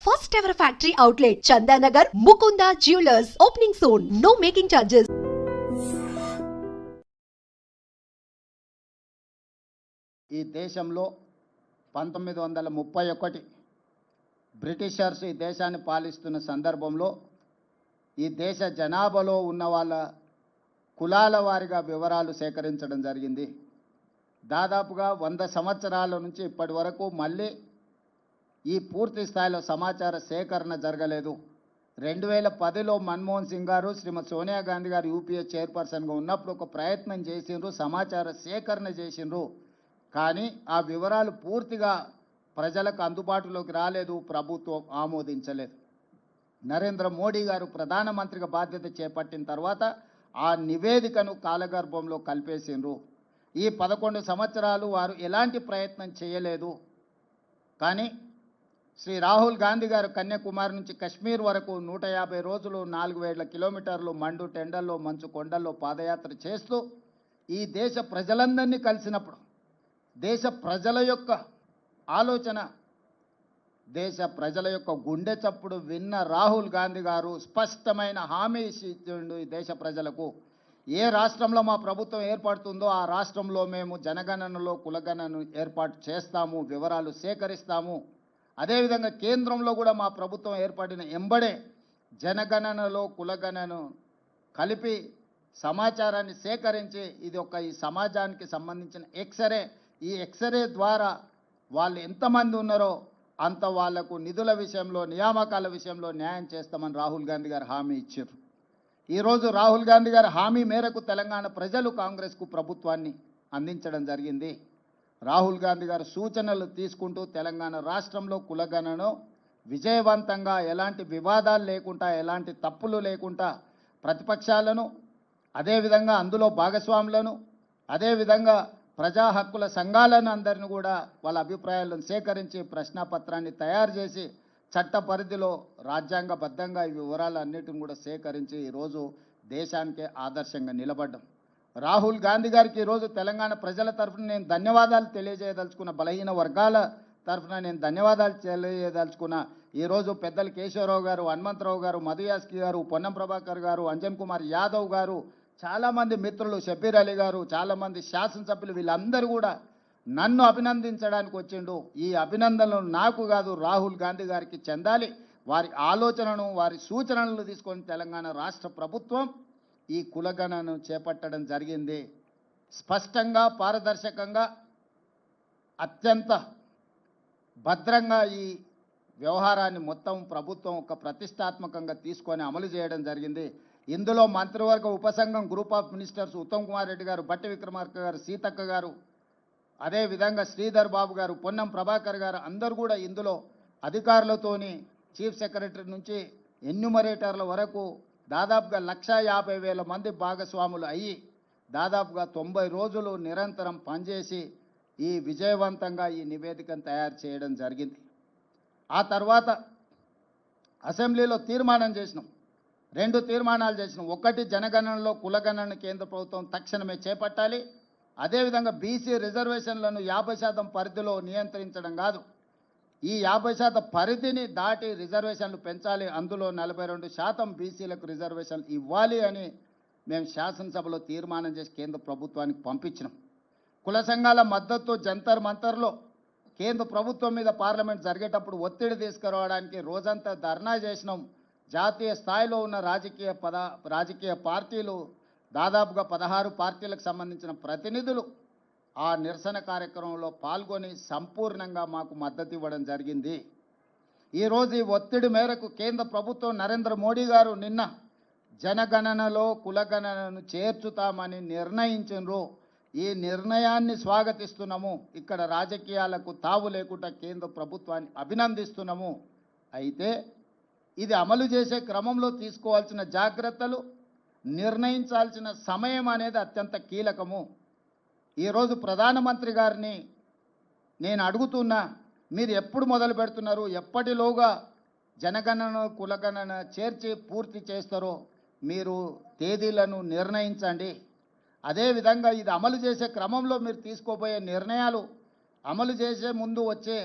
first ever factory outlet, Chandanagar, Mukunda Jewelers, opening soon. No making charges. ఈ దేశంలో 1931 Britishers ఈ దేశాన్ని పాలిస్తున్న సందర్భంలో ఈ దేశ జనాభాలో ఉన్న వాళ్ళ కులాల వారీగా వివరాలు సేకరించడం జరిగింది. దాదాపుగా 100 సంవత్సరాల నుంచి ఇప్పటి వరకు మళ్ళీ ఈ పూర్తి స్థాయిలో సమాచార సేకరణ జరగలేదు. 2010లో మన్మోహన్ సింగ్ గారు శ్రీమతి సోనియా గాంధీ గారు యూపీఏ చైర్పర్సన్గా ఉన్నప్పుడు ఒక ప్రయత్నం చేసిండ్రు, సమాచార సేకరణ చేసిండ్రు. కానీ ఆ వివరాలు పూర్తిగా ప్రజలకు అందుబాటులోకి రాలేదు, ప్రభుత్వం ఆమోదించలేదు. నరేంద్ర మోడీ గారు ప్రధానమంత్రిగా బాధ్యత చేపట్టిన తర్వాత ఆ నివేదికను కాలగర్భంలో కలిపేసిండ్రు. ఈ 11 సంవత్సరాలు వారు ఎలాంటి ప్రయత్నం చేయలేదు. కానీ శ్రీ రాహుల్ గాంధీ గారు కన్యాకుమారి నుంచి కశ్మీర్ వరకు 150 రోజులు 4000 కిలోమీటర్లు మండు టెండల్లో మంచు కొండల్లో పాదయాత్ర చేస్తూ ఈ దేశ ప్రజలందరినీ కలిసినప్పుడు దేశ ప్రజల యొక్క ఆలోచన, దేశ ప్రజల యొక్క గుండె చప్పుడు విన్న రాహుల్ గాంధీ గారు స్పష్టమైన హామీ ఇచ్చిండు ఈ దేశ ప్రజలకు. ఏ రాష్ట్రంలో మా ప్రభుత్వం ఏర్పడుతుందో ఆ రాష్ట్రంలో మేము జనగణనలో కులగణనను ఏర్పాటు చేస్తాము, వివరాలు సేకరిస్తాము. అదేవిధంగా కేంద్రంలో కూడా మా ప్రభుత్వం ఏర్పడిన ఎంబడే జనగణనలో కులగణనను కలిపి సమాచారాన్ని సేకరించి ఇది ఈ సమాజానికి సంబంధించిన ఎక్స్రే, ఈ ఎక్స్రే ద్వారా వాళ్ళు ఎంతమంది ఉన్నారో అంత వాళ్లకు నిధుల విషయంలో నియామకాల విషయంలో న్యాయం చేస్తామని రాహుల్ గాంధీ గారు హామీ ఇచ్చారు. ఈరోజు రాహుల్ గాంధీ గారి హామీ మేరకు తెలంగాణ ప్రజలు కాంగ్రెస్కు ప్రభుత్వాన్ని అందించడం జరిగింది. రాహుల్ గాంధీ గారు సూచనలు తీసుకుంటూ తెలంగాణ రాష్ట్రంలో కులగణను విజయవంతంగా ఎలాంటి వివాదాలు లేకుండా, ఎలాంటి తప్పులు లేకుండా ప్రతిపక్షాలను, అదేవిధంగా అందులో భాగస్వాములను, అదేవిధంగా ప్రజా హక్కుల సంఘాలను అందరిని కూడా వాళ్ళ అభిప్రాయాలను సేకరించి ప్రశ్నాపత్రాన్ని తయారు చేసి చట్ట పరిధిలో రాజ్యాంగబద్ధంగా ఈ వివరాలన్నిటిని కూడా సేకరించి ఈరోజు దేశానికే ఆదర్శంగా నిలబడ్డాం. రాహుల్ గాంధీ గారికి ఈరోజు తెలంగాణ ప్రజల తరఫున నేను ధన్యవాదాలు తెలియజేయదలుచుకున్న, బలహీన వర్గాల తరఫున నేను ధన్యవాదాలు తెలియజేయదలుచుకున్న. ఈరోజు పెద్దలు కేశవరావు గారు, హనుమంతరావు గారు, మధుయాస్కి గారు, పొన్నం ప్రభాకర్ గారు, అంజన్ కుమార్ యాదవ్ గారు, చాలామంది మిత్రులు, షబీర్ అలీ గారు, చాలామంది శాసనసభ్యులు, వీళ్ళందరూ కూడా నన్ను అభినందించడానికి వచ్చిండు. ఈ అభినందనలు నాకు కాదు, రాహుల్ గాంధీ గారికి చెందాలి. వారి ఆలోచనను, వారి సూచనలను తీసుకొని తెలంగాణ రాష్ట్ర ప్రభుత్వం ఈ కులగణను చేపట్టడం జరిగింది. స్పష్టంగా, పారదర్శకంగా, అత్యంత భద్రంగా ఈ వ్యవహారాన్ని మొత్తం ప్రభుత్వం ఒక ప్రతిష్టాత్మకంగా తీసుకొని అమలు చేయడం జరిగింది. ఇందులో మంత్రివర్గ ఉపసంఘం group of ministers Uttam Kumar Reddy గారు, బట్టి విక్రమార్క గారు, సీతక్క గారు, అదేవిధంగా శ్రీధర్ బాబు గారు, పొన్నం ప్రభాకర్ గారు అందరూ కూడా ఇందులో అధికారులతోని చీఫ్ సెక్రటరీ నుంచి ఎన్యూమరేటర్ల వరకు దాదాపుగా 150,000 మంది భాగస్వాములు అయ్యి దాదాపుగా 90 రోజులు నిరంతరం పనిచేసి ఈ విజయవంతంగా ఈ నివేదికను తయారు చేయడం జరిగింది. ఆ తర్వాత అసెంబ్లీలో తీర్మానం చేసినాం, 2 తీర్మానాలు చేసినాం. ఒకటి, జనగణనలో కులగణన కేంద్ర ప్రభుత్వం తక్షణమే చేపట్టాలి. అదేవిధంగా బీసీ రిజర్వేషన్లను 50% పరిధిలో నియంత్రించడం కాదు, ఈ 50% పరిధిని దాటి రిజర్వేషన్లు పెంచాలి. అందులో 42% బీసీలకు రిజర్వేషన్లు ఇవ్వాలి అని మేము శాసనసభలో తీర్మానం చేసి కేంద్ర ప్రభుత్వానికి పంపించినాం. కుల సంఘాల మద్దతు జంతర్ మంతర్లో కేంద్ర ప్రభుత్వం మీద పార్లమెంట్ జరిగేటప్పుడు ఒత్తిడి తీసుకురావడానికి రోజంతా ధర్నా చేసినాం. జాతీయ స్థాయిలో ఉన్న రాజకీయ పార్టీలు దాదాపుగా 16 పార్టీలకు సంబంధించిన ప్రతినిధులు ఆ నిరసన కార్యక్రమంలో పాల్గొని సంపూర్ణంగా మాకు మద్దతు ఇవ్వడం జరిగింది. ఈరోజు ఈ ఒత్తిడి మేరకు కేంద్ర ప్రభుత్వం నరేంద్ర మోడీ గారు నిన్న జనగణనలో కులగణనను చేర్చుతామని నిర్ణయించారు. ఈ నిర్ణయాన్ని స్వాగతిస్తున్నాము. ఇక్కడ రాజకీయాలకు తావు లేకుండా కేంద్ర ప్రభుత్వాన్ని అభినందిస్తున్నాము. అయితే ఇది అమలు చేసే క్రమంలో తీసుకోవాల్సిన జాగ్రత్తలు, నిర్ణయించాల్సిన సమయం అనేది అత్యంత కీలకము. ఈరోజు ప్రధానమంత్రి గారిని నేను అడుగుతున్నా, మీరు ఎప్పుడు మొదలు పెడుతున్నారు, ఎప్పటిలోగా జనగణన కులగణన చేర్చి పూర్తి చేస్తారో మీరు తేదీలను నిర్ణయించండి. అదేవిధంగా ఇది అమలు చేసే క్రమంలో మీరు తీసుకోబోయే నిర్ణయాలు, అమలు చేసే ముందు వచ్చే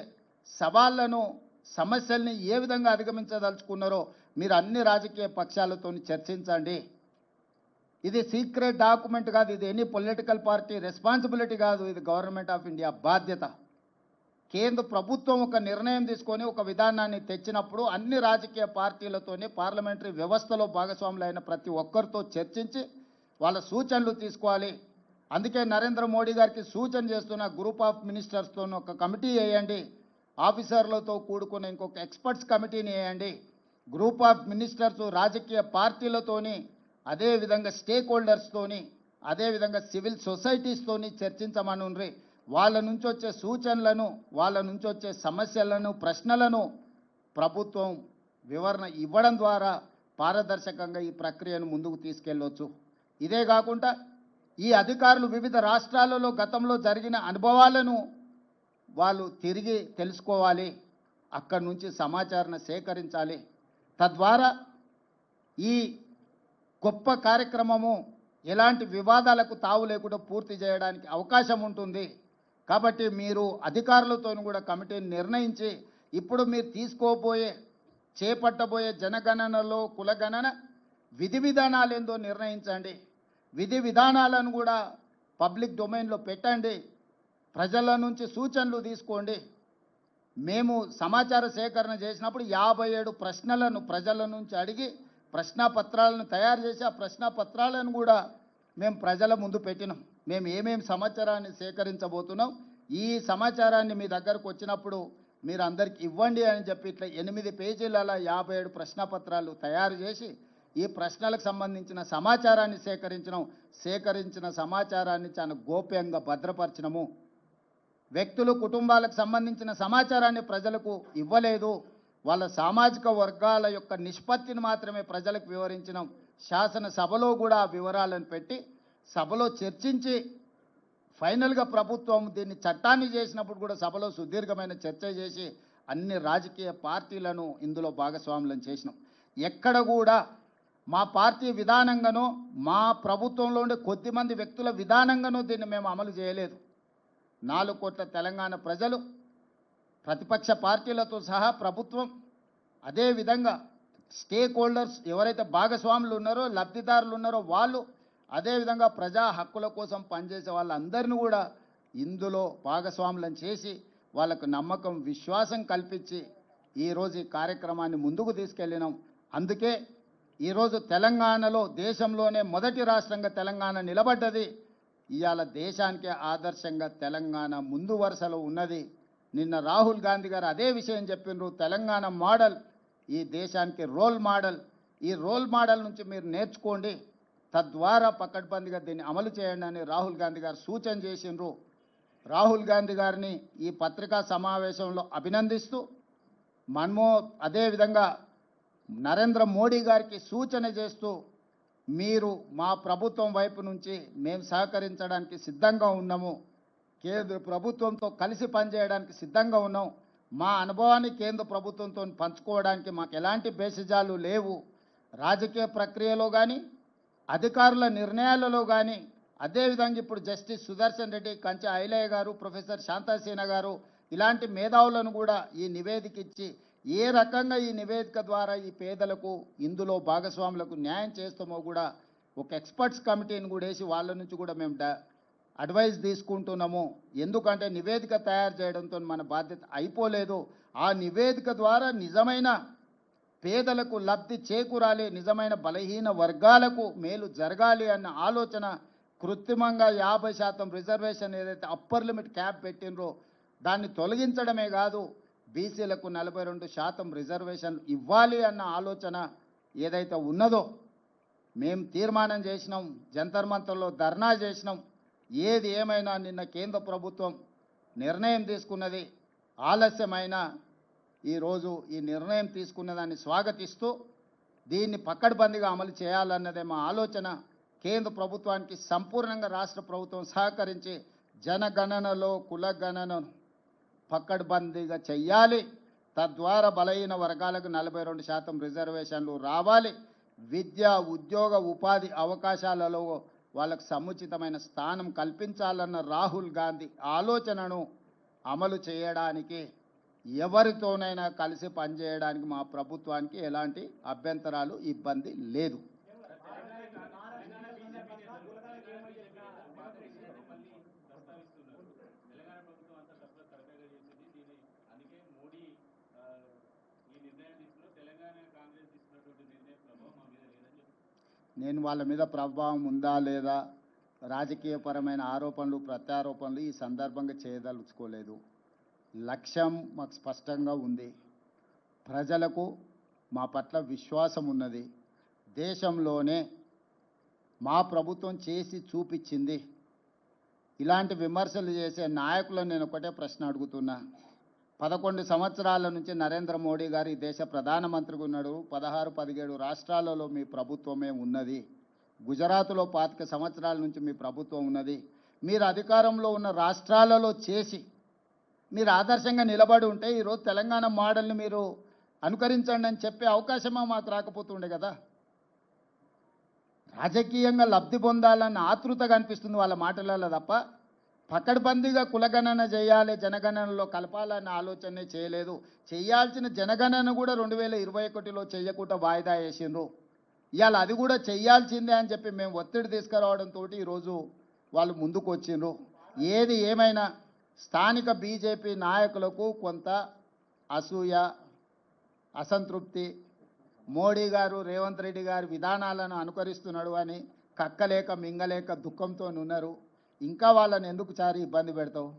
సవాళ్లను సమస్యల్ని ఏ విధంగా అధిగమించదలుచుకున్నారో మీరు అన్ని రాజకీయ పక్షాలతో చర్చించండి. ఇది సీక్రెట్ డాక్యుమెంట్ కాదు, ఇది ఎనీ పొలిటికల్ పార్టీ రెస్పాన్సిబిలిటీ కాదు, ఇది గవర్నమెంట్ ఆఫ్ ఇండియా బాధ్యత. కేంద్ర ప్రభుత్వం ఒక నిర్ణయం తీసుకొని ఒక విధానాన్ని తెచ్చినప్పుడు అన్ని రాజకీయ పార్టీలతోనే పార్లమెంటరీ వ్యవస్థలో భాగస్వాములైన ప్రతి ఒక్కరితో చర్చించి వాళ్ళ సూచనలు తీసుకోవాలి. అందుకే నరేంద్ర మోడీ గారికి సూచన చేస్తున్న గ్రూప్ ఆఫ్ మినిస్టర్స్తో ఒక కమిటీ వేయండి, ఆఫీసర్లతో కూడుకున్న ఇంకొక ఎక్స్పర్ట్స్ కమిటీని వేయండి. గ్రూప్ ఆఫ్ మినిస్టర్స్ రాజకీయ పార్టీలతోని, అదేవిధంగా స్టేక్ హోల్డర్స్తోని, అదేవిధంగా సివిల్ సొసైటీస్తోని చర్చించమనుండ్రి. వాళ్ళ నుంచి వచ్చే సూచనలను, వాళ్ళ నుంచి వచ్చే సమస్యలను, ప్రశ్నలను ప్రభుత్వం వివరణ ఇవ్వడం ద్వారా పారదర్శకంగా ఈ ప్రక్రియను ముందుకు తీసుకెళ్ళవచ్చు. ఇదే కాకుండా ఈ అధికారులు వివిధ రాష్ట్రాలలో గతంలో జరిగిన అనుభవాలను వాళ్ళు తిరిగి తెలుసుకోవాలి, అక్కడి నుంచి సమాచారాన్ని సేకరించాలి. తద్వారా ఈ గొప్ప కార్యక్రమము ఎలాంటి వివాదాలకు తావు లేకుండా పూర్తి చేయడానికి అవకాశం ఉంటుంది. కాబట్టి మీరు అధికారులతో కూడా కమిటీని నిర్ణయించి ఇప్పుడు మీరు చేపట్టబోయే జనగణనలో కులగణన విధి విధానాలు ఏందో నిర్ణయించండి. విధి విధానాలను కూడా పబ్లిక్ డొమైన్లో పెట్టండి. ప్రజల నుంచి సూచనలు తీసుకోండి. మేము సమాచార సేకరణ చేసినప్పుడు 57 ప్రశ్నలను ప్రజల నుంచి అడిగి ప్రశ్నాపత్రాలను తయారు చేసి ఆ ప్రశ్నాపత్రాలను కూడా మేము ప్రజల ముందు పెట్టినాం. మేము ఏమేమి సమాచారాన్ని సేకరించబోతున్నాం, ఈ సమాచారాన్ని మీ దగ్గరకు వచ్చినప్పుడు మీరు అందరికి ఇవ్వండి అని చెప్పి ఇట్లా 8 పేజీల 57 ప్రశ్నపత్రాలు తయారు చేసి ఈ ప్రశ్నలకు సంబంధించిన సమాచారాన్ని సేకరించిన సమాచారాన్ని చాలా గోప్యంగా భద్రపరచడము. వ్యక్తులు, కుటుంబాలకు సంబంధించిన సమాచారాన్ని ప్రజలకు ఇవ్వలేదు. వాళ్ళ సామాజిక వర్గాల యొక్క నిష్పత్తిని మాత్రమే ప్రజలకు వివరించినాం. శాసనసభలో కూడా ఆ వివరాలను పెట్టి సభలో చర్చించి ఫైనల్గా ప్రభుత్వం దీన్ని చట్టాన్ని చేసినప్పుడు కూడా సభలో సుదీర్ఘమైన చర్చ చేసి అన్ని రాజకీయ పార్టీలను ఇందులో భాగస్వాములను చేసినాం. ఎక్కడ కూడా మా పార్టీ విధానంగానో మా ప్రభుత్వంలో ఉండే కొద్దిమంది వ్యక్తుల విధానంగానో దీన్ని మేము అమలు చేయలేదు. 4 కోట్ల తెలంగాణ ప్రజలు, ప్రతిపక్ష పార్టీలతో సహా ప్రభుత్వం, అదేవిధంగా స్టేక్ హోల్డర్స్ ఎవరైతే భాగస్వాములు ఉన్నారో, లబ్ధిదారులు ఉన్నారో వాళ్ళు, అదేవిధంగా ప్రజా హక్కుల కోసం పనిచేసే వాళ్ళందరినీ కూడా ఇందులో భాగస్వాములను చేసి వాళ్ళకు నమ్మకం, విశ్వాసం కల్పించి ఈరోజు ఈ కార్యక్రమాన్ని ముందుకు తీసుకెళ్ళినాం. అందుకే ఈరోజు తెలంగాణలో దేశంలోనే మొదటి రాష్ట్రంగా తెలంగాణ నిలబడ్డది. ఇవాళ దేశానికే ఆదర్శంగా తెలంగాణ ముందు వరుసలో ఉన్నది. నిన్న రాహుల్ గాంధీ గారు అదే విషయం చెప్పినారు. తెలంగాణ మోడల్ ఈ దేశానికి రోల్ మోడల్. ఈ రోల్ మోడల్ నుంచి మీరు నేర్చుకోండి, తద్వారా పకడ్బందీగా దీన్ని అమలు చేయండి అని రాహుల్ గాంధీ గారు సూచన చేసినారు. రాహుల్ గాంధీ గారిని ఈ పత్రికా సమావేశంలో అభినందిస్తూ అదేవిధంగా నరేంద్ర మోడీ గారికి సూచన చేస్తూ మీరు మా ప్రభుత్వం వైపు నుంచి మేము సహకరించడానికి సిద్ధంగా ఉన్నాము, కేంద్ర ప్రభుత్వంతో కలిసి పనిచేయడానికి సిద్ధంగా ఉన్నాం. మా అనుభవాన్ని కేంద్ర ప్రభుత్వంతో పంచుకోవడానికి మాకు ఎలాంటి భేషజాలు లేవు. రాజకీయ ప్రక్రియలో కానీ, అధికారుల నిర్ణయాలలో కానీ, అదేవిధంగా ఇప్పుడు జస్టిస్ సుదర్శన్ రెడ్డి, కంచె ఐలయ్య గారు, ప్రొఫెసర్ శాంతాసేన గారు ఇలాంటి మేధావులను కూడా ఈ నివేదిక ఇచ్చి ఏ రకంగా ఈ నివేదిక ద్వారా ఈ పేదలకు, ఇందులో భాగస్వాములకు న్యాయం చేస్తామో కూడా ఒక ఎక్స్పర్ట్స్ కమిటీని కూడా వేసి వాళ్ళ నుంచి కూడా మేము అడ్వైస్ తీసుకుంటున్నాము. ఎందుకంటే నివేదిక తయారు చేయడంతో మన బాధ్యత అయిపోలేదు. ఆ నివేదిక ద్వారా నిజమైన పేదలకు లబ్ధి చేకూరాలి, నిజమైన బలహీన వర్గాలకు మేలు జరగాలి అన్న ఆలోచన కృత్రిమంగా 50% రిజర్వేషన్ ఏదైతే అప్పర్ లిమిట్ క్యాప్ పెట్టినరో దాన్ని తొలగించడమే కాదు, బీసీలకు 42% రిజర్వేషన్ ఇవ్వాలి అన్న ఆలోచన ఏదైతే ఉన్నదో మేము తీర్మానం చేసినాం, జంతర్ మంతర్లో ధర్నా చేసినాం. ఏది ఏమైనా నిన్న కేంద్ర ప్రభుత్వం నిర్ణయం తీసుకున్నది, ఆలస్యమైన ఈరోజు ఈ నిర్ణయం తీసుకున్న దాన్ని స్వాగతిస్తూ దీన్ని పకడ్బందీగా అమలు చేయాలన్నదే మా ఆలోచన. కేంద్ర ప్రభుత్వానికి సంపూర్ణంగా రాష్ట్ర ప్రభుత్వం సహకరించి జనగణనలో కులగణనను పకడ్బందీగా చెయ్యాలి. తద్వారా బలహీన వర్గాలకు 42% రిజర్వేషన్లు రావాలి. విద్య, ఉద్యోగ, ఉపాధి అవకాశాలలో వాళ్ళకు సముచితమైన స్థానం కల్పించాలన్న రాహుల్ గాంధీ ఆలోచనను అమలు చేయడానికి ఎవరితోనైనా కలిసి పనిచేయడానికి మా ప్రభుత్వానికి ఎలాంటి అభ్యంతరాలు ఇబ్బంది లేదు. నేను వాళ్ళ మీద ప్రభావం ఉందా లేదా, రాజకీయపరమైన ఆరోపణలు ప్రత్యారోపణలు ఈ సందర్భంగా చేయదలుచుకోలేదు. లక్ష్యం మాకు స్పష్టంగా ఉంది. ప్రజలకు మా పట్ల విశ్వాసం ఉన్నది. దేశంలోనే మా ప్రభుత్వం చేసి చూపించింది. ఇలాంటి విమర్శలు చేసే నాయకులను నేను ఒకటే ప్రశ్న అడుగుతున్నా. 11 సంవత్సరాల నుంచి నరేంద్ర మోడీ గారు ఈ దేశ ప్రధానమంత్రిగా ఉన్నాడు. 16-17 రాష్ట్రాలలో మీ ప్రభుత్వమే ఉన్నది. గుజరాత్లో 25 సంవత్సరాల నుంచి మీ ప్రభుత్వం ఉన్నది. మీరు అధికారంలో ఉన్న రాష్ట్రాలలో చేసి మీరు ఆదర్శంగా నిలబడి ఉంటే ఈరోజు తెలంగాణ మోడల్ని మీరు అనుకరించండి అని చెప్పే అవకాశమా మాకు రాకపోతుండే కదా. రాజకీయంగా లబ్ధి పొందాలన్న ఆతృతగా అనిపిస్తుంది వాళ్ళ మాటలలో తప్ప పకడ్బందీగా కులగణన చేయాలి, జనగణనలో కలపాలన్న ఆలోచనే చేయలేదు. చేయాల్సిన జనగణన కూడా 2021లో చేయకుండా వాయిదా వేసిండ్రు. ఇవాళ అది కూడా చేయాల్సిందే అని చెప్పి మేము ఒత్తిడి తీసుకురావడంతో ఈరోజు వాళ్ళు ముందుకు వచ్చిండ్రు. ఏది ఏమైనా స్థానిక బీజేపీ నాయకులకు కొంత అసూయ, అసంతృప్తి, మోడీ గారు రేవంత్ రెడ్డి గారి విధానాలను అనుకరిస్తున్నాడు అని కక్కలేక మింగలేక దుఃఖంతో ఉన్నారు. ఇంకా వాళ్ళని ఎందుకు చారి ఇబ్బంది పెడతావు?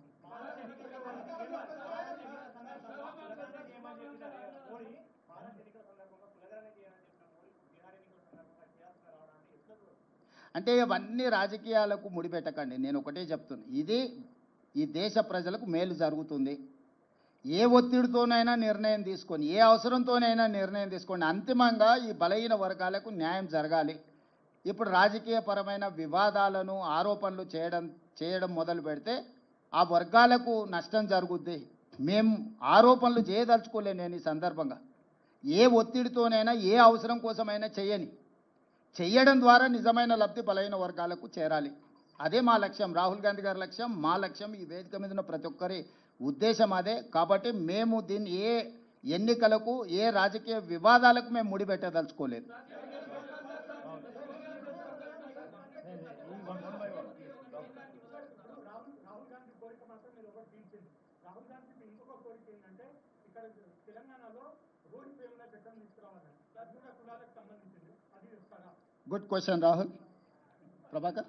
అంటే ఇవన్నీ రాజకీయాలకు ముడిపెట్టకండి. నేను ఒకటే చెప్తున్నా, ఇది ఈ దేశ ప్రజలకు మేలు జరుగుతుంది. ఏ ఒత్తిడితోనైనా నిర్ణయం తీసుకొని, ఏ అవసరంతోనైనా నిర్ణయం తీసుకోండి. అంతిమంగా ఈ బలహీన వర్గాలకు న్యాయం జరగాలి. ఇప్పుడు రాజకీయపరమైన వివాదాలను ఆరోపణలు చేయడం మొదలు పెడితే ఆ వర్గాలకు నష్టం జరుగుద్ది. మేము ఆరోపణలు చేయదలుచుకోలే. నేను ఈ సందర్భంగా ఏ ఒత్తిడితోనైనా ఏ అవసరం కోసమైనా చేయడం ద్వారా నిజమైన లబ్ధి బలహీన వర్గాలకు చేరాలి. అదే మా లక్ష్యం, రాహుల్ గాంధీ గారి లక్ష్యం, మా లక్ష్యం, ఈ వేదిక మీద ఉన్న ప్రతి ఒక్కరి ఉద్దేశం అదే. కాబట్టి మేము దీన్ని ఏ ఎన్నికలకు ఏ రాజకీయ వివాదాలకు మేము ముడిపెట్టదలుచుకోలేదు. Good question Rahul. ప్రభాకర్,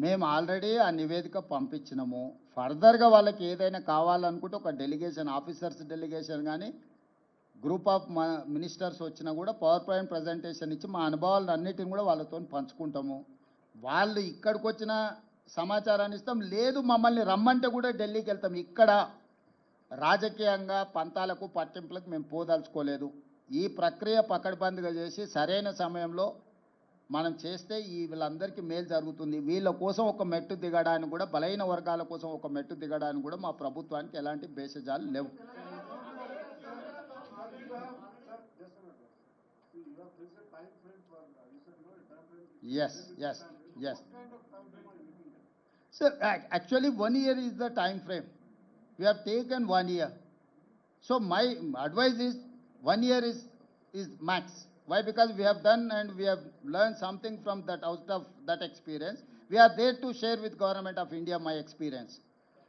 మేము ఆల్రెడీ ఆ నివేదిక పంపించినాము. ఫర్దర్గా వాళ్ళకి ఏదైనా కావాలనుకుంటే ఒక డెలిగేషన్, ఆఫీసర్స్ డెలిగేషన్ కానీ గ్రూప్ ఆఫ్ మినిస్టర్స్ వచ్చినా కూడా పవర్ పాయింట్ ప్రజెంటేషన్ ఇచ్చి మా అనుభవాలను అన్నిటిని కూడా వాళ్ళతో పంచుకుంటాము. వాళ్ళు ఇక్కడికి వచ్చిన సమాచారాన్ని ఇస్తాం, లేదు మమ్మల్ని రమ్మంటే కూడా ఢిల్లీకి వెళ్తాం. ఇక్కడ రాజకీయంగా పంతాలకు పట్టింపులకు మేము పోదలుచుకోలేదు. ఈ ప్రక్రియ పకడ్బందీగా చేసి సరైన సమయంలో మనం చేస్తే వీళ్ళందరికీ మేలు జరుగుతుంది. వీళ్ళ కోసం ఒక మెట్టు దిగడానికి కూడా, బలహీన వర్గాల కోసం ఒక మెట్టు దిగడానికి కూడా మా ప్రభుత్వానికి ఎలాంటి భేషజాలు లేవు. Yes. Sir, actually 1 year is the time frame. We have taken 1 year. So my advice is 1 year is max. Why? Because we have done and we have learned something from that, out of that experience. We are there to share with Government of India my experience.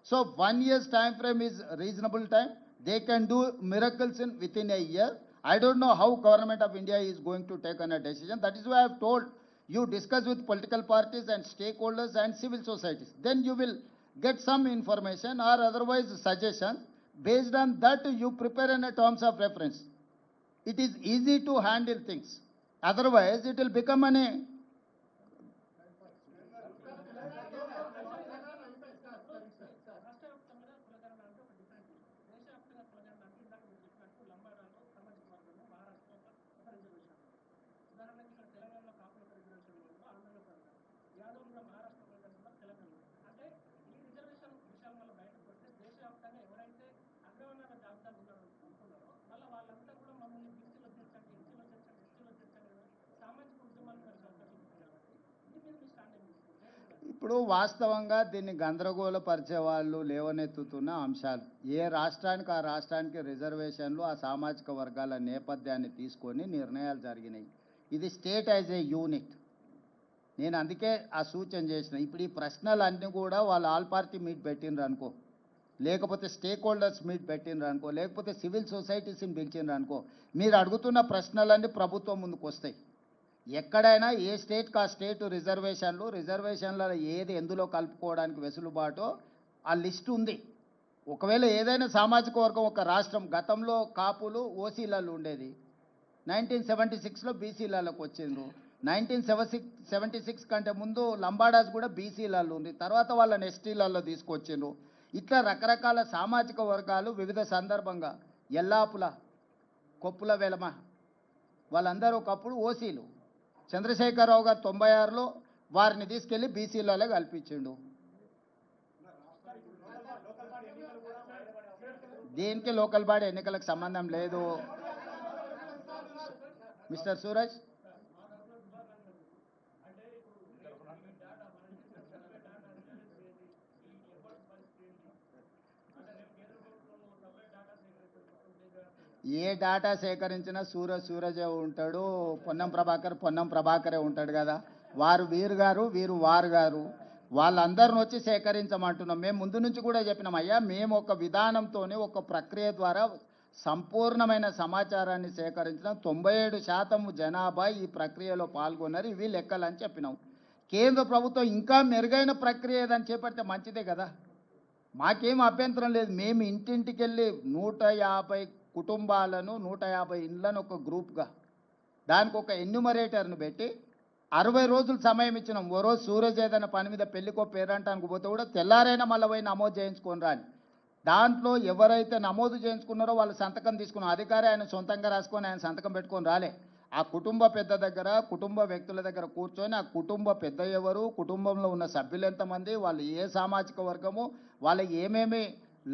So 1 year's time frame is reasonable time. They can do miracles within a year. I don't know how Government of India is going to take on a decision. That is why I have told you, discuss with political parties and stakeholders and civil societies. Then you will get some information or otherwise suggestion. Based on that, you prepare in a terms of reference. It is easy to handle things. Otherwise, it will become a ఇప్పుడు వాస్తవంగా దీన్ని గందరగోళపరిచే వాళ్ళు లేవనెత్తుతున్న అంశాలు ఏ రాష్ట్రానికి ఆ రాష్ట్రానికి రిజర్వేషన్లు ఆ సామాజిక వర్గాల నేపథ్యాన్ని తీసుకొని నిర్ణయాలు జరిగినాయి. ఇది స్టేట్ యాజ్ ఏ యూనిట్. నేను అందుకే ఆ సూచన చేసిన. ఇప్పుడు ఈ ప్రశ్నలన్నీ కూడా వాళ్ళు ఆల్ పార్టీ మీట్ పెట్టిండ్రు అనుకో, లేకపోతే స్టేక్ హోల్డర్స్ మీట్ పెట్టిండ్రు అనుకో, లేకపోతే సివిల్ సొసైటీస్ని పిలిచిండ్రు అనుకో, మీరు అడుగుతున్న ప్రశ్నలన్నీ ప్రభుత్వం ముందుకు వస్తాయి. ఎక్కడైనా ఏ స్టేట్కి ఆ స్టేట్ రిజర్వేషన్లలో ఏది ఎందులో కలుపుకోవడానికి వెసులుబాటో ఆ లిస్ట్ ఉంది. ఒకవేళ ఏదైనా సామాజిక వర్గం ఒక రాష్ట్రం గతంలో కాపులు ఓసీలలో ఉండేది, 1976లో బీసీలలోకి వచ్చిండ్రు, 1976 కంటే ముందు లంబాడాస్ కూడా బీసీలలో ఉంది, తర్వాత వాళ్ళని ఎస్టీలలో తీసుకొచ్చిండ్రు. ఇట్లా రకరకాల సామాజిక వర్గాలు వివిధ సందర్భంగా ఎల్లాపుల కొప్పుల వెలమ వాళ్ళందరూ ఒకప్పుడు ఓసీలు. చంద్రశేఖరరావు గారు 96లో వారిని తీసుకెళ్లి బీసీలలో కల్పించిండు. దీనికి లోకల్ బాడీ ఎన్నికలకు సంబంధం లేదు మిస్టర్ సూరజ్. ఏ డాటా సేకరించినా సూరజే ఉంటాడు, పొన్నం ప్రభాకరే ఉంటాడు కదా. వారు వీరు గారు, వీరు వారు గారు, వాళ్ళందరిని వచ్చి సేకరించమంటున్నాం. మేము ముందు నుంచి కూడా చెప్పినాం, అయ్యా మేము ఒక విధానంతోనే ఒక ప్రక్రియ ద్వారా సంపూర్ణమైన సమాచారాన్ని సేకరించడం, 97% జనాభా ఈ ప్రక్రియలో పాల్గొన్నారు, ఇవి లెక్కలని చెప్పినాం. కేంద్ర ప్రభుత్వం ఇంకా మెరుగైన ప్రక్రియ ఏదని చేపడితే మంచిదే కదా, మాకేం అభ్యంతరం లేదు. మేము ఇంటింటికి వెళ్ళి 150 కుటుంబాలను 150 ఇండ్లను ఒక గ్రూప్గా దానికి ఒక ఎన్యూమరేటర్ని పెట్టి 60 రోజులు సమయం ఇచ్చినాం. ఓ రోజు సూరజ్ ఏదైనా పని మీద పెళ్ళికో పేరంటానికి పోతే కూడా తెల్లారైనా మళ్ళీ పోయి నమోదు చేయించుకొని రాని. దాంట్లో ఎవరైతే నమోదు చేయించుకున్నారో వాళ్ళు సంతకం తీసుకున్న అధికారి ఆయన సొంతంగా రాసుకొని ఆయన సంతకం పెట్టుకొని రాలే. ఆ కుటుంబ పెద్ద దగ్గర, కుటుంబ వ్యక్తుల దగ్గర కూర్చొని ఆ కుటుంబ పెద్ద ఎవరు, కుటుంబంలో ఉన్న సభ్యులు ఎంతమంది, వాళ్ళు ఏ సామాజిక వర్గము, వాళ్ళకి ఏమేమి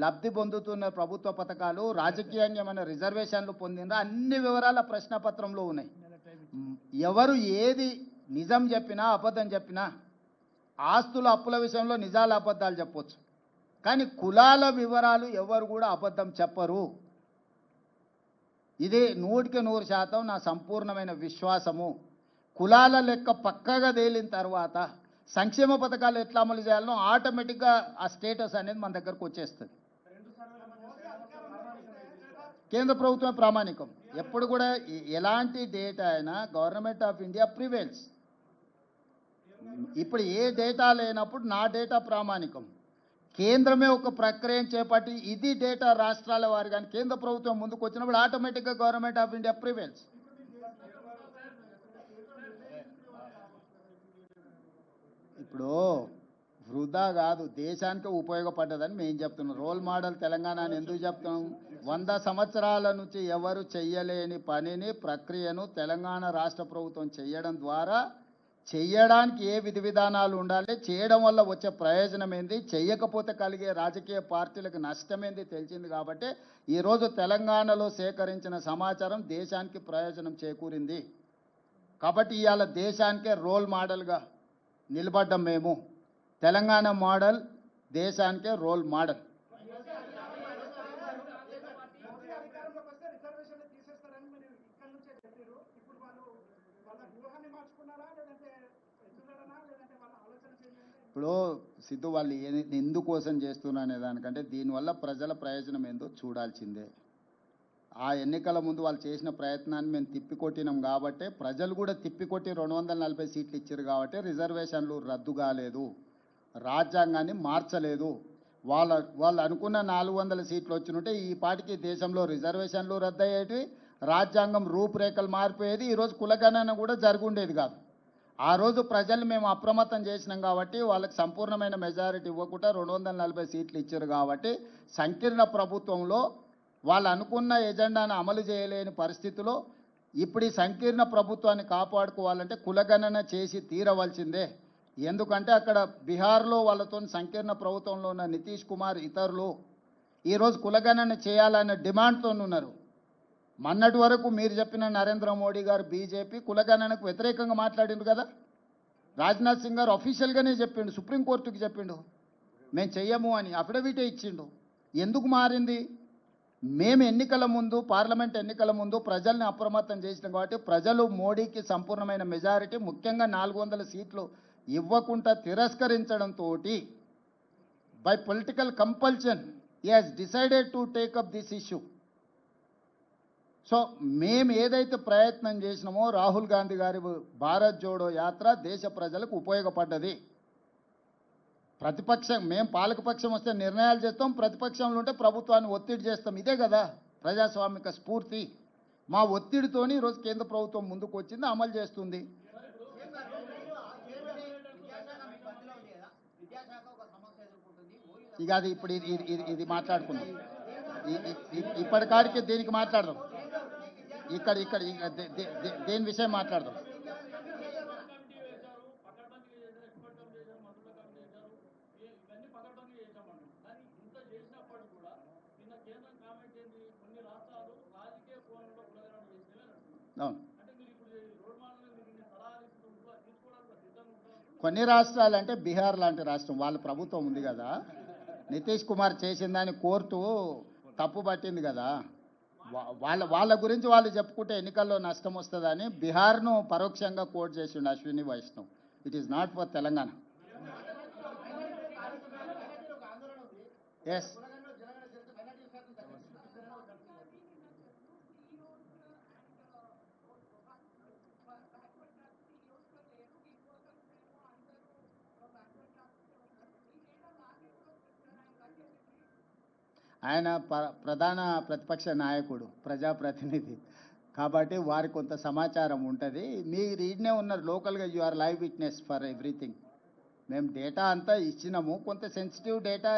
లబ్ధి పొందుతున్న ప్రభుత్వ పథకాలు, రాజకీయంగా ఏమైనా రిజర్వేషన్లు పొందినరా, అన్ని వివరాల ప్రశ్నపత్రంలో ఉన్నాయి. ఎవరు ఏది నిజం చెప్పినా అబద్ధం చెప్పినా, ఆస్తుల అప్పుల విషయంలో నిజాలు అబద్ధాలు చెప్పొచ్చు, కానీ కులాల వివరాలు ఎవరు కూడా అబద్ధం చెప్పరు. ఇది 100% నా సంపూర్ణమైన విశ్వాసము. కులాల లెక్క పక్కగా తేలిన తర్వాత సంక్షేమ పథకాలు ఎట్లా అమలు చేయాలనో ఆటోమేటిక్గా ఆ స్టేటస్ అనేది మన దగ్గరకు వచ్చేస్తుంది. కేంద్ర ప్రభుత్వం ప్రామాణికం. ఎప్పుడు కూడా ఎలాంటి డేటా అయినా గవర్నమెంట్ ఆఫ్ ఇండియా ప్రివేల్స్. ఇప్పుడు ఏ డేటా లేనప్పుడు నా డేటా ప్రామాణికం. కేంద్రమే ఒక ప్రక్రియను చేపట్టి ఇది డేటా రాష్ట్రాల వారి కానీ కేంద్ర ప్రభుత్వం ముందుకు వచ్చినప్పుడు ఆటోమేటిక్గా గవర్నమెంట్ ఆఫ్ ఇండియా ప్రివేల్స్. ఇప్పుడు వృధా కాదు, దేశానికి ఉపయోగపడ్డదని మేము చెప్తున్నాం. రోల్ మోడల్ తెలంగాణ అని ఎందుకు చెప్తున్నాం? 100 సంవత్సరాల నుంచి ఎవరు చెయ్యలేని పనిని, ప్రక్రియను తెలంగాణ రాష్ట్ర ప్రభుత్వం చేయడం ద్వారా చెయ్యడానికి ఏ విధి విధానాలు ఉండాలి, చేయడం వల్ల వచ్చే ప్రయోజనం ఏంది, చెయ్యకపోతే కలిగే రాజకీయ పార్టీలకు నష్టమేంది తెలిసింది. కాబట్టి ఈరోజు తెలంగాణలో సేకరించిన సమాచారం దేశానికి ప్రయోజనం చేకూరింది. కాబట్టి ఇవాళ దేశానికే రోల్ మోడల్గా నిలబడ్డం మేము. తెలంగాణ మోడల్ దేశానికే రోల్ మోడల్. ఇప్పుడు సిద్ధు వాళ్ళు ఎందుకోసం చేస్తున్నా అనే దానికంటే దీనివల్ల ప్రజల ప్రయోజనం ఏందో చూడాల్సిందే. ఆ ఎన్నికల ముందు వాళ్ళు చేసిన ప్రయత్నాన్ని మేము తిప్పికొట్టినాం కాబట్టి, ప్రజలు కూడా తిప్పికొట్టి 240 సీట్లు ఇచ్చారు కాబట్టి రిజర్వేషన్లు రద్దు కాలేదు, రాజ్యాంగాన్ని మార్చలేదు. వాళ్ళు అనుకున్న 400 సీట్లు వచ్చినట్టే ఈ పాటికి దేశంలో రిజర్వేషన్లు రద్దు అయ్యేటివి, రాజ్యాంగం రూపురేఖలు మారిపోయేది, ఈరోజు కులగణన కూడా జరుగుండేది కాదు. ఆ రోజు ప్రజలు మేము అప్రమత్తం చేసినాం కాబట్టి వాళ్ళకి సంపూర్ణమైన మెజారిటీ ఇవ్వకుండా 240 సీట్లు ఇచ్చారు కాబట్టి సంకీర్ణ ప్రభుత్వంలో వాళ్ళు అనుకున్న ఎజెండాను అమలు చేయలేని పరిస్థితిలో ఇప్పుడు ఈ సంకీర్ణ ప్రభుత్వాన్ని కాపాడుకోవాలంటే కులగణన చేసి తీరవలసిందే. ఎందుకంటే అక్కడ బీహార్లో వాళ్ళతో సంకీర్ణ ప్రభుత్వంలో ఉన్న నితీష్ కుమార్ ఇతరులు ఈరోజు కులగణన చేయాలనే డిమాండ్తో ఉన్నారు. మొన్నటి వరకు మీరు చెప్పిన నరేంద్ర మోడీ గారు బీజేపీ కులగణనకు వ్యతిరేకంగా మాట్లాడిండ్రు కదా. రాజ్నాథ్ సింగ్ గారు అఫీషియల్గానే చెప్పిండు, సుప్రీంకోర్టుకి చెప్పిండు మేము చెయ్యము అని, అఫిడవిటే ఇచ్చిండు. ఎందుకు మారింది? మేము ఎన్నికల ముందు, పార్లమెంట్ ఎన్నికల ముందు ప్రజల్ని అప్రమత్తం చేసినాం కాబట్టి ప్రజలు మోడీకి సంపూర్ణమైన మెజారిటీ, ముఖ్యంగా 400 సీట్లు ఇవ్వకుండా తిరస్కరించడంతో by political compulsion he has decided to take up this issue. So మేము ఏదైతే ప్రయత్నం చేసినామో రాహుల్ గాంధీ గారి భారత్ జోడో యాత్ర దేశ ప్రజలకు ఉపయోగపడ్డది. ప్రతిపక్షం, మేము పాలకపక్షం వస్తే నిర్ణయాలు చేస్తాం, ప్రతిపక్షంలో ఉంటే ప్రభుత్వాన్ని ఒత్తిడి చేస్తాం. ఇదే కదా ప్రజాస్వామిక స్ఫూర్తి. మా ఒత్తిడితోని ఈరోజు కేంద్ర ప్రభుత్వం ముందుకు వచ్చింది, అమలు చేస్తుంది. ఇక అది ఇప్పుడు ఇది మాట్లాడుకున్నాం, ఇప్పటికాడికి దీనికి మాట్లాడదాం. ఇక్కడ ఇక్కడ దేని విషయం మాట్లాడదాం. అవును, కొన్ని రాష్ట్రాలు అంటే బీహార్ లాంటి రాష్ట్రం, వాళ్ళ ప్రభుత్వం ఉంది కదా, నితీష్ కుమార్ చేసిన దాన్ని కోర్టు తప్పు పట్టింది కదా, వాళ్ళ గురించి వాళ్ళు చెప్పుకుంటే ఎన్నికల్లో నష్టం వస్తుందని బీహార్ను పరోక్షంగా కోర్టు చేసిండు Ashwini Vaishnaw. It is not for Telangana. Yes, ఆయన ప్రధాన ప్రతిపక్ష నాయకుడు, ప్రజాప్రతినిధి కాబట్టి వారికి కొంత సమాచారం ఉంటుంది. మీరు ఈడనే ఉన్నారు లోకల్గా, you are live witness for everything. మేము డేటా అంతా ఇచ్చినాము, కొంత సెన్సిటివ్ డేటా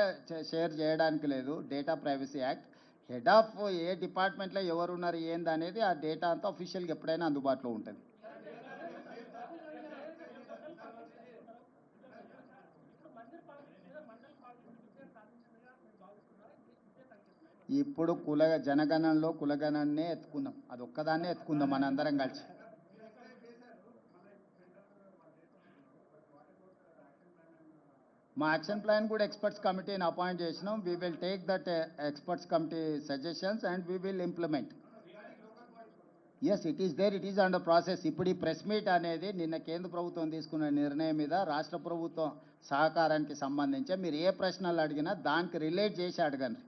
షేర్ చేయడానికి లేదు, data privacy act. Head of a డిపార్ట్మెంట్లో ఎవరు ఉన్నారు ఏంది అనేది ఆ డేటా అంతా అఫీషియల్గా ఎప్పుడైనా అందుబాటులో ఉంటుంది. ఇప్పుడు జనగణనలో కులగణనే ఎత్తుకుందాం, అది ఒక్కదాన్నే ఎత్తుకుందాం మనందరం కలిసి. మా యాక్షన్ ప్లాన్ కూడా ఎక్స్పర్ట్స్ కమిటీని అపాయింట్ చేసినాం. We will take that experts committee suggestions and we will implement. Yes, it is there, it is under process. ఇప్పుడు ఈ ప్రెస్ మీట్ అనేది నిన్న కేంద్ర ప్రభుత్వం తీసుకున్న నిర్ణయం మీద రాష్ట్ర ప్రభుత్వం సహకారానికి సంబంధించి మీరు ఏ ప్రశ్నలు అడిగినా దానికి రిలేట్ చేసి అడగండి.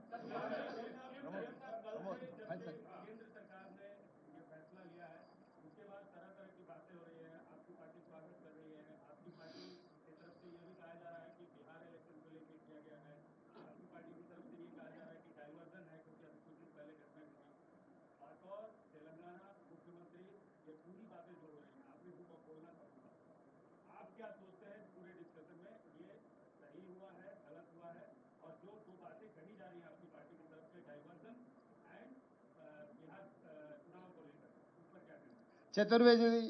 चतुर्वेदी जी,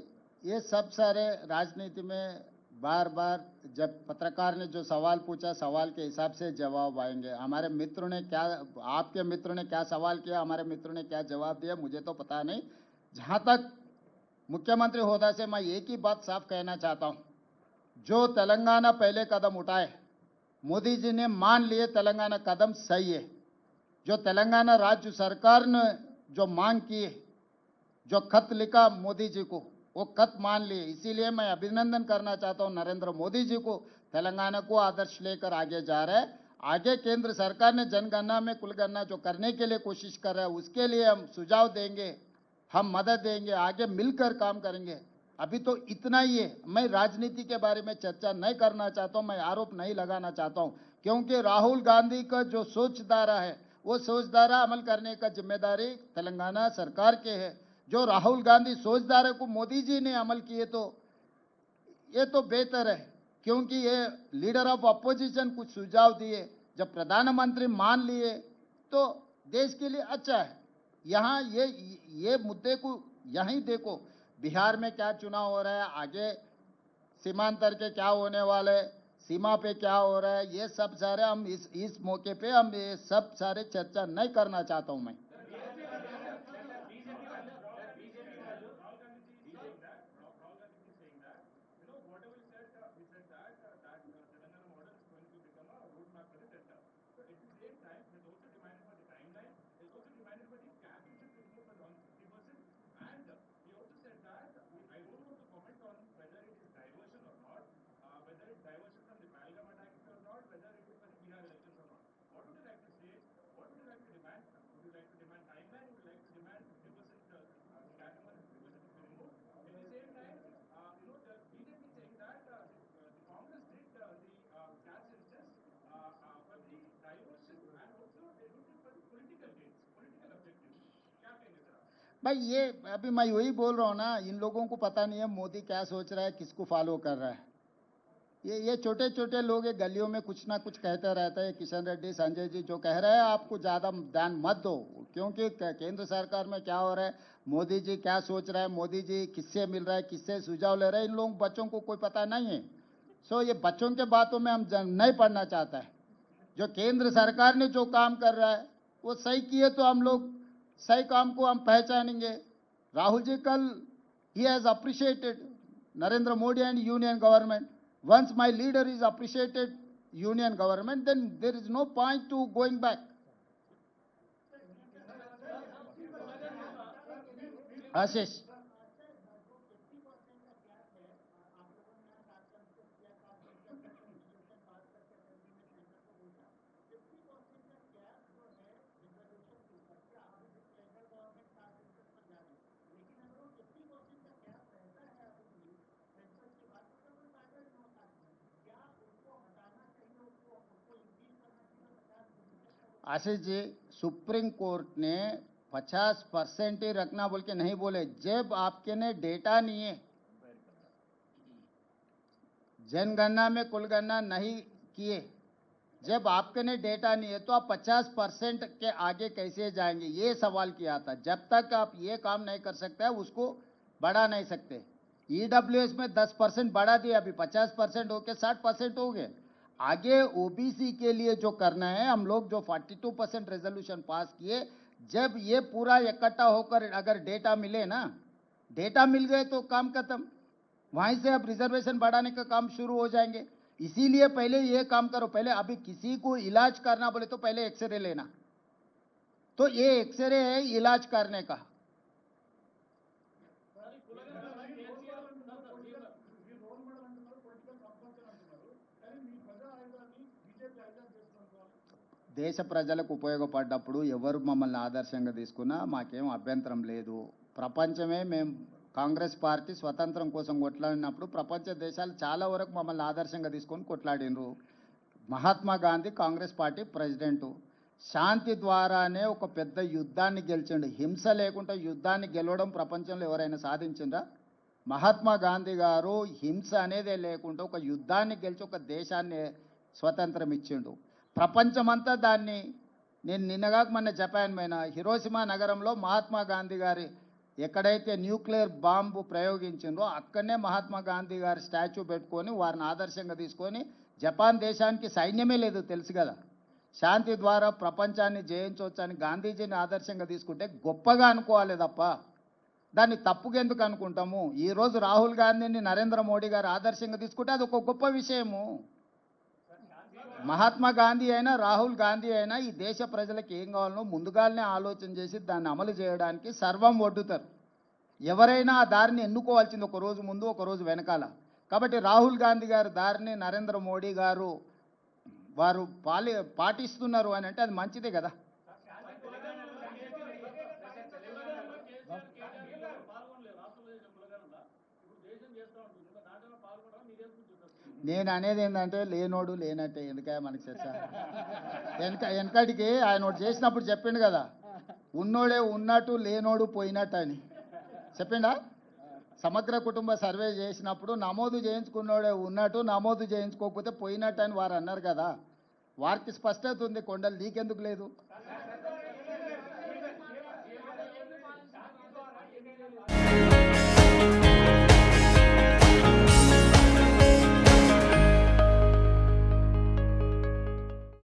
ये सब सारे राजनीति में बार बार जब पत्रकार ने जो सवाल पूछा, सवाल के हिसाब से जवाब आएंगे. हमारे मित्रों ने क्या, आपके मित्रों ने क्या सवाल किया, हमारे मित्रों ने क्या जवाब दिया, मुझे तो पता नहीं. जहाँ तक मुख्यमंत्री होदा से मैं एक ही बात साफ कहना चाहता हूँ, जो तेलंगाना पहले कदम उठाए, मोदी जी ने मान लिए तेलंगाना कदम सही है. जो तेलंगाना राज्य सरकार ने जो मांग की है, जो खत लिखा मोदी जी को, वो खत मान लिए. इसीलिए मैं अभिनंदन करना चाहता हूं नरेंद्र मोदी जी को, तेलंगाना को आदर्श लेकर आगे जा रहे हैं. आगे केंद्र सरकार ने जनगणना में कुलगणना जो करने के लिए कोशिश कर रहा है, उसके लिए हम सुझाव देंगे, हम मदद देंगे, आगे मिलकर काम करेंगे. अभी तो इतना ही है. मैं राजनीति के बारे में चर्चा नहीं करना चाहता हूं, मैं आरोप नहीं लगाना चाहता हूं, क्योंकि राहुल गांधी का जो सोचधारा है, वो सोचधारा अमल करने का जिम्मेदारी तेलंगाना सरकार के है. जो राहुल गांधी सोचधारा को मोदी जी ने अमल किए तो ये तो बेहतर है, क्योंकि ये लीडर ऑफ अपोजिशन कुछ सुझाव दिए, जब प्रधानमंत्री मान लिए तो देश के लिए अच्छा है. यहाँ ये मुद्दे को यहीं देखो, बिहार में क्या चुनाव हो रहा है, आगे सीमांतर के क्या होने वाले, सीमा पे क्या हो रहा है, ये सब सारे हम इस मौके पे हम ये सब सारे चर्चा नहीं करना चाहता हूँ मैं. भाई ये अभी मैं वही बोल रहा हूँ ना, इन लोगों को पता नहीं है मोदी क्या सोच रहा है, किसको फॉलो कर रहा है। ये छोटे छोटे लोग ये गलियों में कुछ ना कुछ कहते रहते हैं। किशन रेड्डी, संजय जी जो कह रहे हैं, आपको ज़्यादा ध्यान मत दो, क्योंकि केंद्र सरकार में क्या हो रहा है, मोदी जी क्या सोच रहा है, मोदी जी किससे मिल रहा है, किससे सुझाव ले रहे हैं, इन लोग बच्चों को कोई पता नहीं है। सो ये बच्चों के बातों में हम नहीं पढ़ना चाहता है। जो केंद्र सरकार ने जो काम कर रहा है वो सही किए तो हम लोग सही काम को हम पहचानेंगे। राहुल जी कल he has appreciated Narendra Modi and union government. Once my leader is appreciated union government, then there is no point to going back. Ashish. Ashish ji, Supreme Court ने 50% ही रखना बोल के नहीं बोले। जब आपके ने डेटा नहीं है, जनगणना में कुलगणना नहीं किए, जब आपके ने डेटा नहीं है तो आप 50% के आगे कैसे जाएंगे, ये सवाल किया था। जब तक आप ये काम नहीं कर सकते उसको बढ़ा नहीं सकते। ईडब्ल्यूएस में 10% बढ़ा दिया, अभी 50% होके 60% हो गए। आगे ओबीसी के लिए जो करना है, हम लोग जो 42% रेजोल्यूशन पास किए, जब ये पूरा इकट्ठा होकर अगर डेटा मिले ना, डेटा मिल गए तो काम खत्म। वहीं से अब रिजर्वेशन बढ़ाने का काम शुरू हो जाएंगे। इसीलिए पहले ये काम करो। पहले अभी किसी को इलाज करना बोले तो पहले एक्सरे लेना, तो ये एक्सरे है इलाज करने का। దేశ ప్రజలకు ఉపయోగపడ్డప్పుడు ఎవరు మమ్మల్ని ఆదర్శంగా తీసుకున్నా మాకేం అభ్యంతరం లేదు. ప్రపంచమే మేము కాంగ్రెస్ పార్టీ స్వతంత్రం కోసం కొట్లాడినప్పుడు ప్రపంచ దేశాలు చాలా వరకు మమ్మల్ని ఆదర్శంగా తీసుకొని కొట్లాడినరు. Mahatma Gandhi Congress party president. శాంతి ద్వారానే ఒక పెద్ద యుద్ధాన్ని గెలిచిండు. హింస లేకుండా యుద్ధాన్ని గెలవడం ప్రపంచంలో ఎవరైనా సాధించిందా? మహాత్మా గాంధీ గారు హింస అనేదే లేకుండా ఒక యుద్ధాన్ని గెలిచి ఒక దేశాన్ని స్వతంత్రం ఇచ్చిండు. ప్రపంచమంతా దాన్ని, నేను నిన్నగాక మొన్న జపాన్ పోయిన, హిరోషిమా నగరంలో మహాత్మా గాంధీ గారి ఎక్కడైతే న్యూక్లియర్ బాంబు ప్రయోగించిందో అక్కడనే మహాత్మా గాంధీ గారి స్టాచ్యూ పెట్టుకొని వారిని ఆదర్శంగా తీసుకొని, జపాన్ దేశానికి సైన్యమే లేదు తెలుసు కదా, శాంతి ద్వారా ప్రపంచాన్ని జయించవచ్చని గాంధీజీని ఆదర్శంగా తీసుకుంటే గొప్పగా అనుకోవాలి తప్ప దాన్ని తప్పుగా ఎందుకు అనుకుంటాము? ఈరోజు రాహుల్ గాంధీని నరేంద్ర మోడీ గారు ఆదర్శంగా తీసుకుంటే అది ఒక గొప్ప విషయము. మహాత్మా గాంధీ అయినా రాహుల్ గాంధీ అయినా ఈ దేశ ప్రజలకు ఏం కావాలనో ముందుగానే ఆలోచన చేసి దాన్ని అమలు చేయడానికి సర్వం ఒడ్డుతారు. ఎవరైనా ఆ దారిని ఎన్నుకోవాల్సింది ఒక రోజు ముందు, ఒక రోజు వెనకాల. కాబట్టి రాహుల్ గాంధీ గారి దారిని నరేంద్ర మోడీ గారు వారు పాటిస్తున్నారు అని అంటే అది మంచిదే కదా. నేను అనేది ఏంటంటే లేనోడు లేనట్టే, ఎందుకే మనకి చర్చ. వెనకటికి ఆయన ఒకటి చేసినప్పుడు చెప్పిండు కదా, ఉన్నోడే ఉన్నట్టు లేనోడు పోయినట్టు అని చెప్పిండా. సమగ్ర కుటుంబ సర్వే చేసినప్పుడు నమోదు చేయించుకున్నోడే ఉన్నట్టు, నమోదు చేయించుకోకపోతే పోయినట్టు అని వారు అన్నారు కదా. వారికి స్పష్టత ఉంది, కొండలు నీకెందుకు లేదు?